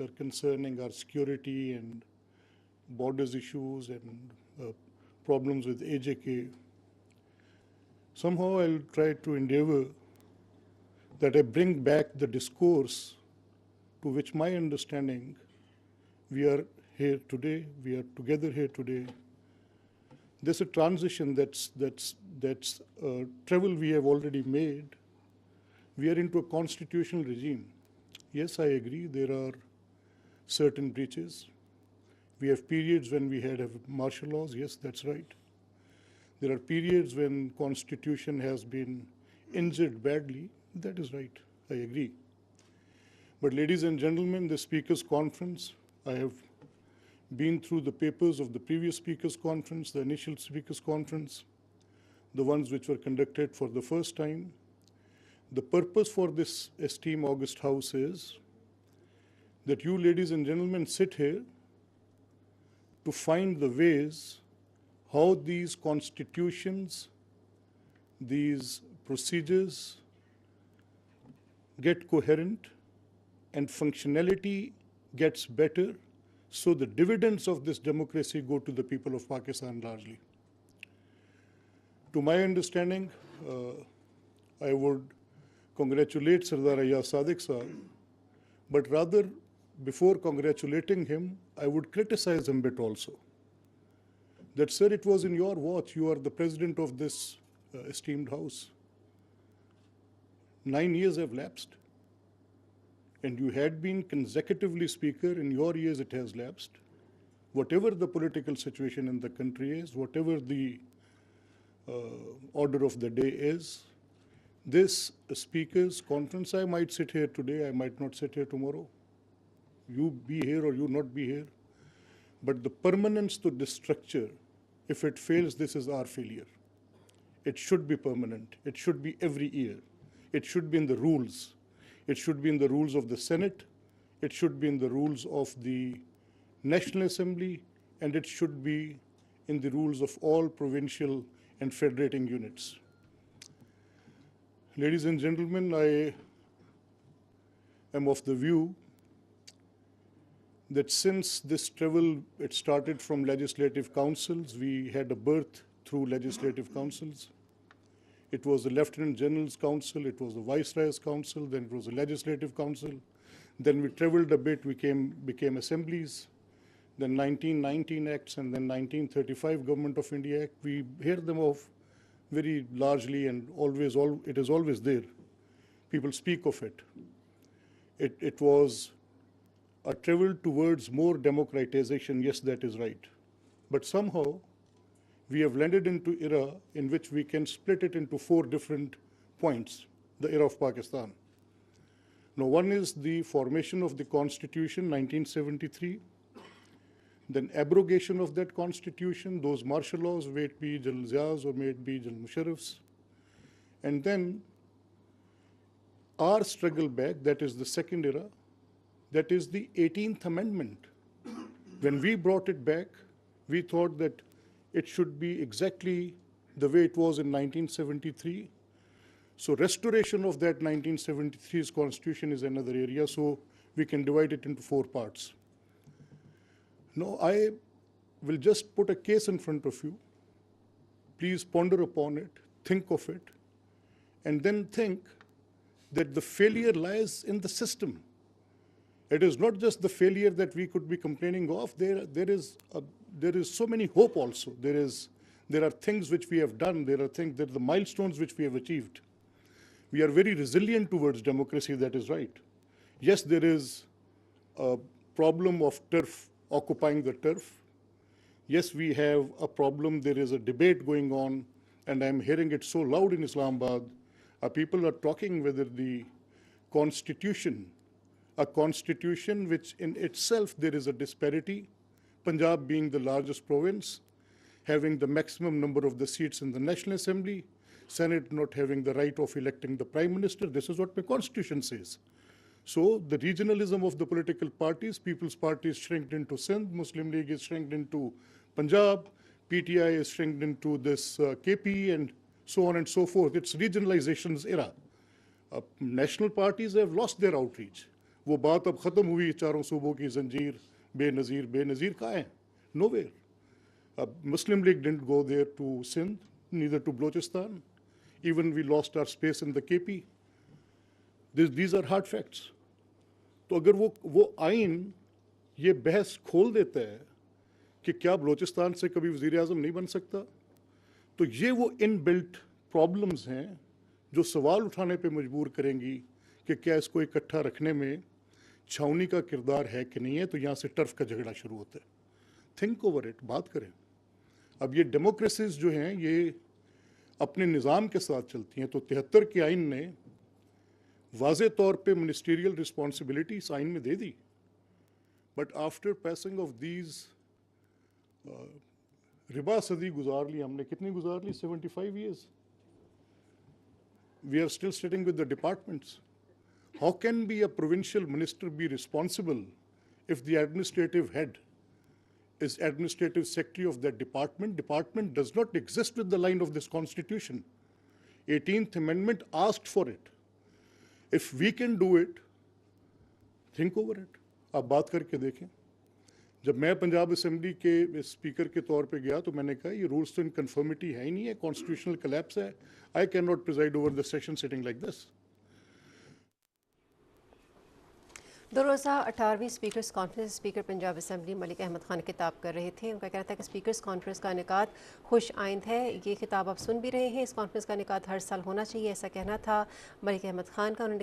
are concerning our security and borders issues and problems with AJK, somehow I'll try to endeavor that I bring back the discourse to which my understanding we are here today, we are together here today. There's a transition that's travel we have already made. We are into a constitutional regime. Yes, I agree, there are certain breaches. We have periods when we had martial laws, yes, that's right. There are periods when constitution has been injured badly, that is right, I agree. But ladies and gentlemen, the Speakers' Conference, I have been through the papers of the previous Speakers' Conference, the initial Speakers' Conference, the ones which were conducted for the first time. The purpose for this esteemed August House is that you, ladies and gentlemen, sit here to find the ways how these constitutions, these procedures get coherent and functionality gets better, so the dividends of this democracy go to the people of Pakistan largely. To my understanding, I would congratulate Sardar Ayaz Sadiq Sahab, but rather before congratulating him, I would criticize him a bit also. That, sir, it was in your watch, you are the president of this esteemed house. 9 years have lapsed. And you had been consecutively speaker, in your years it has lapsed. Whatever the political situation in the country is, whatever the order of the day is, this Speakers' Conference, I might sit here today, I might not sit here tomorrow. You be here or you not be here. But the permanence to this structure, if it fails, this is our failure. It should be permanent. It should be every year. It should be in the rules. It should be in the rules of the Senate. It should be in the rules of the National Assembly. And it should be in the rules of all provincial and federating units. Ladies and gentlemen, I am of the view that since this travel, it started from legislative councils, we had a birth through legislative councils. It was the Lieutenant General's Council, it was the Viceroy's Council, then it was the Legislative Council. Then we traveled a bit, we became assemblies, then 1919 Acts, and then 1935 Government of India Act. We hear them of very largely, and it is always there. People speak of it. It was a travel towards more democratization, yes, that is right. But somehow, we have landed into era in which we can split it into 4 different points, the era of Pakistan. Now, one is the formation of the Constitution, 1973, then abrogation of that Constitution, those martial laws, may it be General Zia's or may it be General Musharraf's, and then our struggle back, that is the second era, that is the 18th Amendment. When we brought it back, we thought that it should be exactly the way it was in 1973. So restoration of that 1973's constitution is another area, so we can divide it into 4 parts. Now, I will just put a case in front of you. Please ponder upon it, think of it, and then think that the failure lies in the system. It is not just the failure that we could be complaining of. There is so many hope also. There are things which we have done. There are the milestones which we have achieved. We are very resilient towards democracy, that is right. Yes, there is a problem of turf, occupying the turf. Yes, we have a problem. There is a debate going on, and I'm hearing it so loud in Islamabad. People are talking whether the constitution, a constitution which in itself there is a disparity, Punjab being the largest province, having the maximum number of the seats in the National Assembly, Senate not having the right of electing the Prime Minister. This is what my constitution says. So the regionalism of the political parties, People's Party is shrinked into Sindh, Muslim League is shrinked into Punjab, PTI is shrinked into this KP, and so on and so forth. It's regionalization's era. National parties have lost their outreach. वो बात अब ख़त्म हुई, चारों सूबों की जंजीर, बेनज़ीर। बेनज़ीर कहाँ है? Nowhere. Muslim League didn't go there to Sindh, neither to Balochistan. Even we lost our space in the KP. These are hard facts. तो अगर वो आइन ये बहस खोल देता है कि क्या बलोचिस्तान से कभी वज़ीर आज़म नहीं बन सकता, तो ये वो इनबिल्ट प्रॉब्लम्स हैं जो सवाल उठाने पे मजबूर करेंगी कि क्या इसको इकट्ठा रखने में छावनी का किरदार है कि नहीं है। तो यहाँ से टर्फ का झगड़ा शुरू होता है। थिंक ओवर इट, बात करें। अब ये डेमोक्रेसीज जो हैं ये अपने निज़ाम के साथ चलती हैं। तो 73 के आइन ने वाज़े तौर पे मिनिस्टीरियल रिस्पॉन्सिबिलिटी इस आइन में दे दी, but after passing of these रिबा सदी गुजार ली हमने, कितनी गुजार ली? 75 years. We are still sitting with the departments. How can be a provincial minister be responsible if the administrative head is administrative secretary of that department? Department does not exist with the line of this constitution. 18th Amendment asked for it. If we can do it, think over it. आप बात करके देखें। जब मैं Punjab assembly के speaker के तौर पे गया तो मैंने कहा ये रूल्स तो इन कन्फर्मिटी है ही नहीं है, कॉन्स्टिट्यूशनल कोलैप्स है। I can not preside over the session sitting like this. 2 रोज़ा 18वीं speakers conference speaker Punjab assembly Malik Ahmad Khan खिताब कर रहे थे। उनका कहना था कि स्पीकर्स कॉन्फ्रेंस का इनेकाद खुश आइंद है। ये खिताब आप सुन भी रहे हैं। इस कॉन्फ्रेंस का इनेकाद हर साल होना चाहिए, ऐसा कहना था मलिक अहमद खान का। उन्होंने